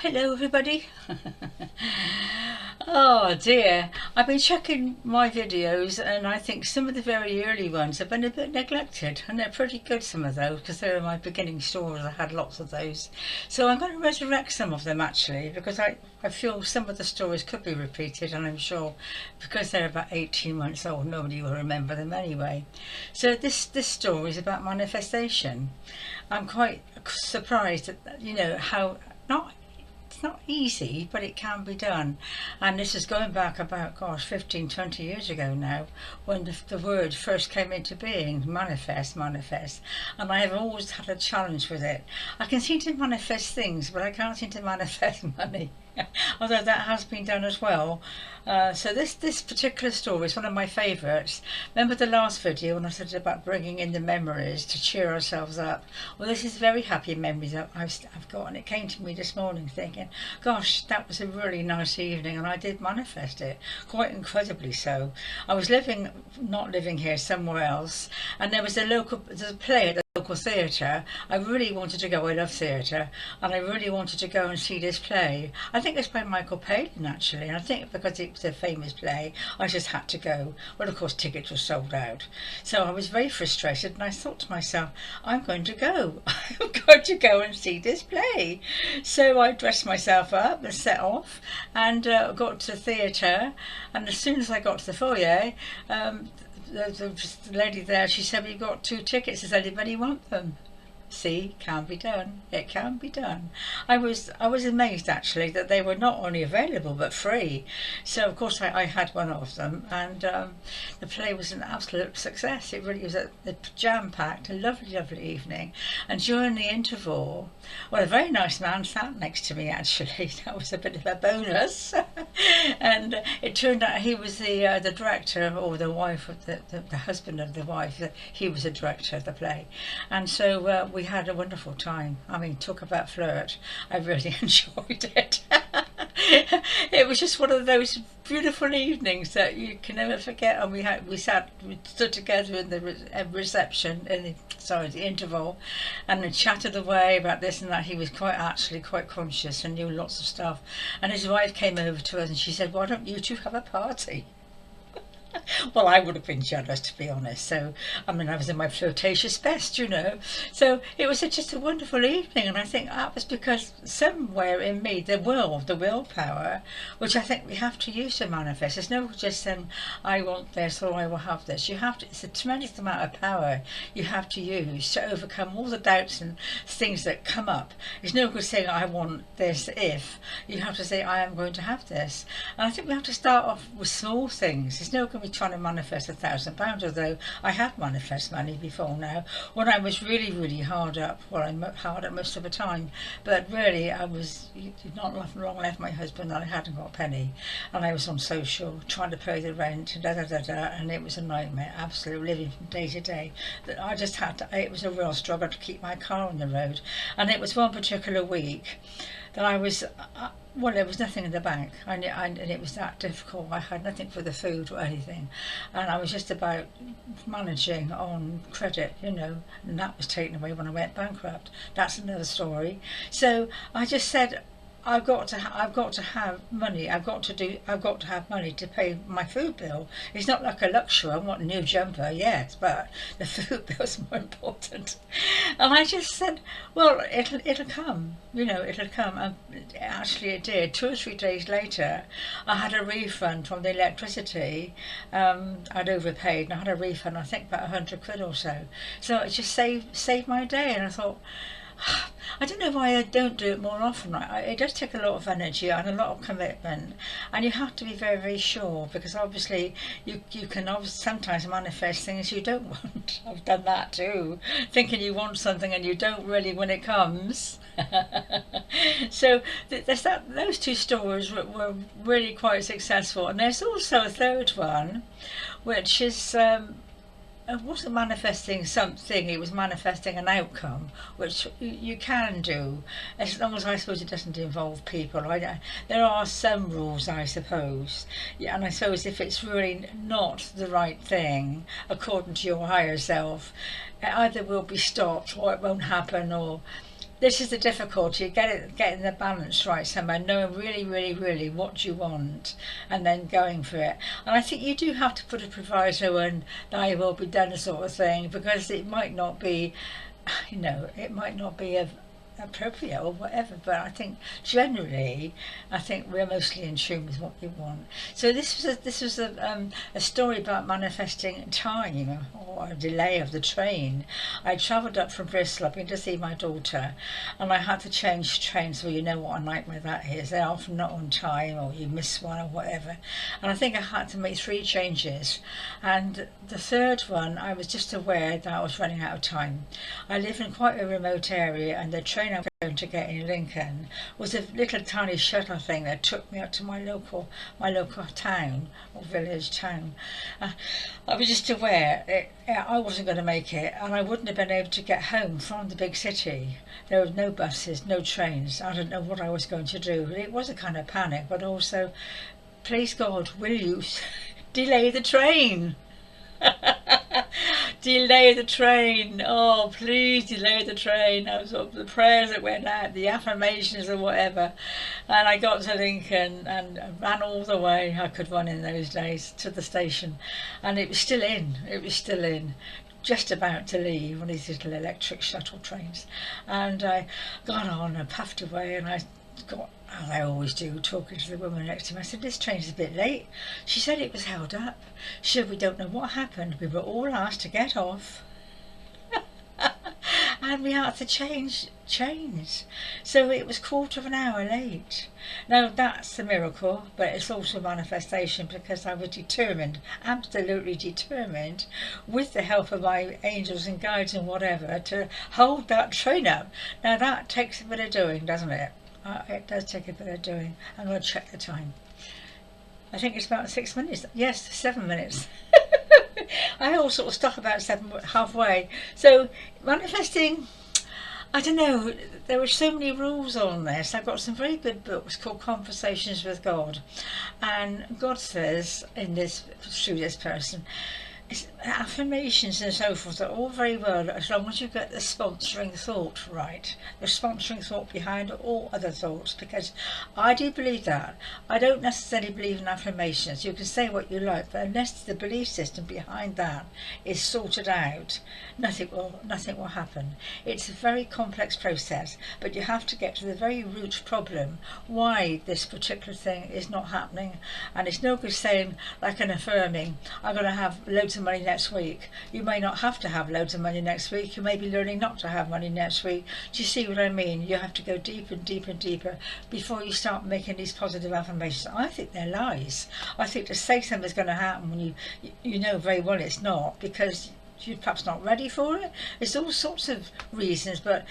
Hello everybody. Oh dear, I've been checking my videos and I think some of the very early ones have been a bit neglected, and they're pretty good, some of those, because they're my beginning stories. I had lots of those. So I'm going to resurrect some of them actually, because I feel some of the stories could be repeated, and I'm sure because they're about 18 months old nobody will remember them anyway. So this story is about manifestation. I'm quite surprised at how not it's not easy, but it can be done. And this is going back about, gosh, 15, 20 years ago now, when the word first came into being, manifest, manifest. And I have always had a challenge with it. I can seem to manifest things, but I can't seem to manifest money. Although that has been done as well. So this particular story is one of my favourites. Remember the last video when I said about bringing in the memories to cheer ourselves up? Well, this is very happy memories that I've got, and it came to me this morning thinking, gosh, that was a really nice evening, and I did manifest it, quite incredibly so. I was not living here, somewhere else, and there's a play at the local theatre. I really wanted to go. I love theatre, and I really wanted to go and see this play. I think it's by Michael Palin actually, and I think because it was a famous play, I just had to go. Well, of course, tickets were sold out, so I was very frustrated, and I thought to myself, I'm going to go. I'm going to go and see this play. So I dressed myself up and set off, and got to the theatre. And as soon as I got to the foyer, the lady there, she said, we've got 2 tickets, does anybody want them? See, can be done. It can be done. I was amazed actually that they were not only available but free. So of course I had one of them, and the play was an absolute success. It really was a jam-packed, a lovely, lovely evening. And during the interval, well, a very nice man sat next to me actually. That was a bit of a bonus. And it turned out he was the director, or the wife of the husband of the wife. He was the director of the play, and so we had a wonderful time. I mean, talk about flirt. I really enjoyed it. It was just one of those beautiful evenings that you can never forget. And we stood together in the reception, the interval, and then chatted away about this and that. He was quite conscious and knew lots of stuff. And his wife came over to us and she said, "Why don't you two have a party?" Well, I would have been jealous, to be honest. So, I mean, I was in my flirtatious best. So it was just a wonderful evening, and I think that was because somewhere in me, the willpower, which I think we have to use to manifest. It's no just saying, I want this or I will have this. It's a tremendous amount of power you have to use to overcome all the doubts and things that come up. It's no good saying, I want this if. You have to say, I am going to have this. And I think we have to start off with small things. It's no good me trying to manifest £1,000, although I have manifest money before now, when I was really, really hard up. Well, I'm hard up most of the time, but really I was not long left my husband and I hadn't got a penny, and I was on social trying to pay the rent, and it was a nightmare, absolute living from day to day. That I just had to, it was a real struggle to keep my car on the road. And it was one particular week that I was well, there was nothing in the bank, and it was that difficult. I had nothing for the food or anything, and I was just about managing on credit, and that was taken away when I went bankrupt. That's another story. So I just said, I've got to have money. I've got to have money to pay my food bill. It's not like a luxury. I want a new jumper, yes, but the food bill's more important. And I just said, well, it'll come. It'll come. And actually, it did. 2 or 3 days later, I had a refund from the electricity. I'd overpaid, and I had a refund. I think about 100 quid or so. So it just saved my day. And I thought, I don't know why I don't do it more often. It does take a lot of energy and a lot of commitment, and you have to be very, very sure, because obviously you can sometimes manifest things you don't want. I've done that too, thinking you want something and you don't really when it comes. So those 2 stories were really quite successful, and there's also a third one, which is it wasn't manifesting something, it was manifesting an outcome, which you can do, as long as I suppose it doesn't involve people. There are some rules, I suppose, yeah, and I suppose if it's really not the right thing, according to your higher self, it either will be stopped or it won't happen, or this is the difficulty, getting the balance right somewhere, knowing really, really, really what you want and then going for it. And I think you do have to put a proviso and thy will be done sort of thing, because it might not be, it might not be appropriate or whatever, but I think generally we're mostly in tune with what you want. So this was a story about manifesting time or a delay of the train. I travelled up from Bristol. I've been to see my daughter, and I had to change trains. Well, you know what a nightmare that is. They're often not on time, or you miss one or whatever. And I think I had to make 3 changes, and the third one I was just aware that I was running out of time. I live in quite a remote area, and the train I was going to get in Lincoln was a little tiny shuttle thing that took me up to my local town or village town. I was just aware I wasn't going to make it, and I wouldn't have been able to get home from the big city. There were no buses, no trains. I didn't know what I was going to do. It was a kind of panic, but also, please God, will you delay the train? Delay the train. Oh, please delay the train. That was the prayers that went out, the affirmations or whatever. And I got to Lincoln and ran all the way I could run in those days to the station, and it was still in. Just about to leave, on these little electric shuttle trains. And I got on and puffed away, and I got, as I always do, talking to the woman next to me. I said, this train's a bit late. She said it was held up. She said, we don't know what happened. We were all asked to get off. And we had to change trains. So it was 1/4 late. Now that's a miracle, but it's also a manifestation, because I was determined, absolutely determined, with the help of my angels and guides and whatever, to hold that train up. Now that takes a bit of doing, doesn't it? It does take a bit of doing. I'm going to check the time. I think it's about 6 minutes. Yes, 7 minutes. I all sort of stop about 7 halfway. So manifesting, I don't know, there were so many rules on this. I've got some very good books called Conversations with God, and God says in this, through this person, affirmations and so forth are all very well as long as you get the sponsoring thought right, the sponsoring thought behind all other thoughts, because I do believe that. I don't necessarily believe in affirmations. You can say what you like, but unless the belief system behind that is sorted out, nothing will happen. It's a very complex process, but you have to get to the very root problem, why this particular thing is not happening. And it's no good saying, like an affirming, I'm going to have loads of money next week. You may not have to have loads of money next week. You may be learning not to have money next week. Do you see what I mean? You have to go deeper and deeper and deeper before you start making these positive affirmations. I think they're lies. I think to say something's going to happen when you know very well it's not, because you're perhaps not ready for it. There's all sorts of reasons, but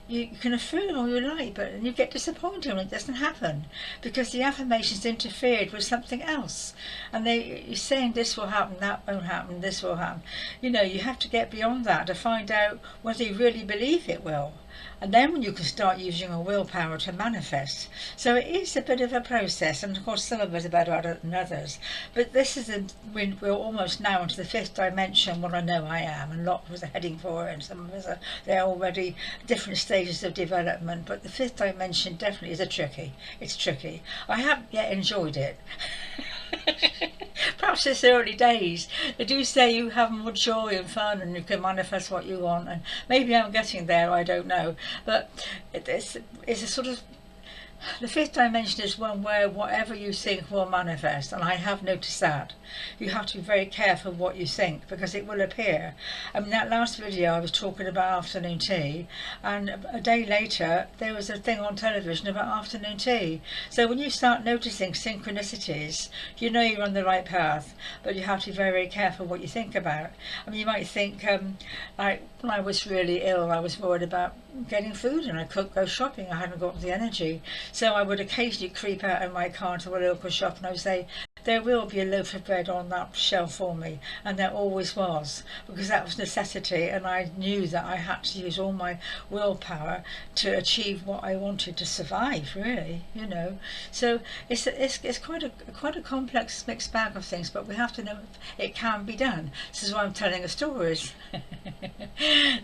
you can affirm all you like, but you get disappointed when it doesn't happen, because the affirmations interfered with something else, and you're saying this will happen, that won't happen, this will happen. You have to get beyond that to find out whether you really believe it will. And then you can start using your willpower to manifest. So it is a bit of a process, and of course some of us are better at it than others. But this is we're almost now into the 5th dimension, what I know I am, and a lot of us are heading for it, and some of us they're already different stages of development. But the 5th dimension definitely is tricky. It's tricky. I haven't yet enjoyed it. Perhaps it's early days. They do say you have more joy and fun, and you can manifest what you want, and maybe I'm getting there, I don't know. But it's a sort of, the 5th dimension is one where whatever you think will manifest, and I have noticed that. You have to be very careful what you think, because it will appear. I mean, that last video I was talking about afternoon tea, and a day later there was a thing on television about afternoon tea. So when you start noticing synchronicities, you know you're on the right path, but you have to be very, very careful what you think about. I mean, you might think, like when I was really ill, I was worried about getting food, and I couldn't go shopping. I hadn't got the energy. So I would occasionally creep out of my car to a local shop, and I would say, there will be a loaf of bread on that shelf for me, and there always was, because that was necessity, and I knew that I had to use all my willpower to achieve what I wanted to survive, really, you know. So it's quite a complex mixed bag of things, but we have to know it can be done. This is why I'm telling a stories.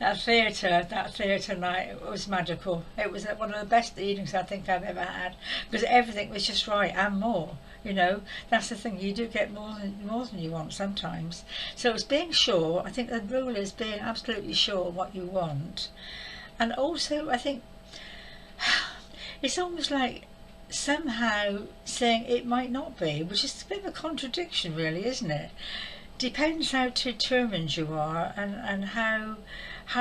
That theatre night was magical. It was one of the best evenings I think I've ever had, because everything was just right and more. You know, that's the thing. You do get more than you want sometimes. So it's being sure. I think the rule is being absolutely sure what you want, and also I think it's almost like somehow saying it might not be, which is a bit of a contradiction, really, isn't it? Depends how determined you are, and how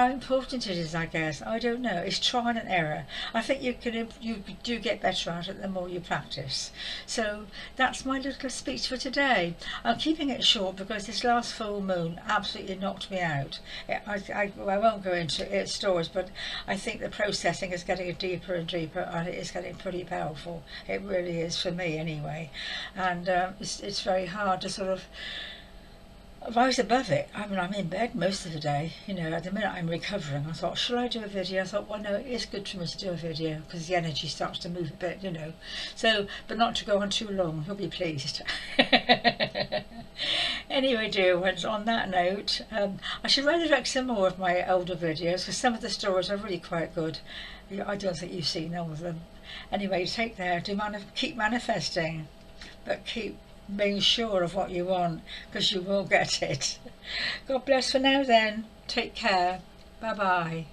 important it is, I guess. I don't know. It's trial and error. I think you do get better at it the more you practice. So that's my little speech for today. I'm keeping it short because this last full moon absolutely knocked me out. I won't go into its stories, but I think the processing is getting deeper and deeper, and it is getting pretty powerful. It really is, for me anyway. And it's very hard to sort of rise above it. I mean, I'm in bed most of the day, you know. At the minute I'm recovering, I thought, should I do a video? I thought, well, no, it is good for me to do a video because the energy starts to move a bit, you know. So, but not to go on too long, you'll be pleased. Anyway, dear ones, on that note, I should resurrect some more of my older videos because some of the stories are really quite good. I don't think you've seen all of them. Anyway, take care. Keep manifesting, but keep being sure of what you want, because you will get it. God bless for now then. Take care. Bye bye.